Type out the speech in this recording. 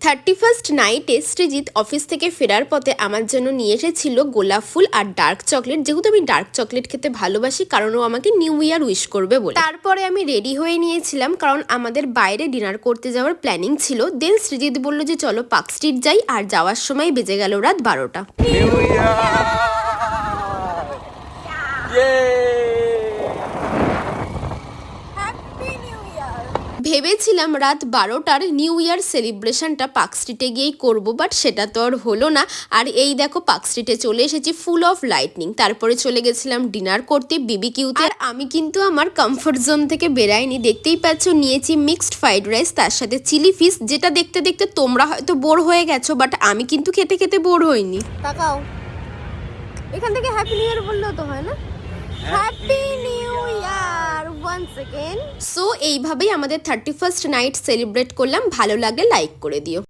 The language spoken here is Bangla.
31st নাইটে সৃজিত অফিস থেকে ফেরার পথে আমার জন্য নিয়ে এসেছিল গোলাপ ফুল আর ডার্ক চকলেট, যেহেতু আমি ডার্ক চকলেট খেতে ভালোবাসি কারণ ও আমাকে নিউ ইয়ার উইশ করবে বলে। তারপরে আমি রেডি হয়ে নিয়েছিলাম কারণ আমাদের বাইরে ডিনার করতে যাওয়ার প্ল্যানিং ছিল। দেন সৃজিত বলল যে চলো পার্ক স্ট্রিট যাই, আর যাওয়ার সময় বেজে গেল রাত 12টা। ভেবেছিলাম রাত 12টার নিউ ইয়ার সেলিব্রেশনটা পার্ক স্ট্রিটে গিয়েই করবো, বাট সেটা তো আর হলো না। আর এই দেখো পার্ক স্ট্রিটে চলে এসেছি ফুল অফ লাইটনিং। তারপরে চলে গেছিলাম ডিনার করতে বিবিকিউতে। আর আমি কিন্তু আমার কমফোর্ট জোন থেকে বেরাইনি, দেখতেই পাচ্ছ নিয়েছি মিক্সড ফ্রাইড রাইস, তার সাথে চিলি ফিশ, যেটা দেখতে দেখতে তোমরা হয়তো বোর হয়ে গেছো, বাট আমি কিন্তু খেতে খেতে বোর হইনি। তাকাও, এখান থেকে হ্যাপি নিউ ইয়ার বললেও তো হয় না? Happy new year once again. So এইভাবেই আমাদের 31st নাইট সেলিব্রেট করলাম। ভালো লাগলে লাইক করে দিও।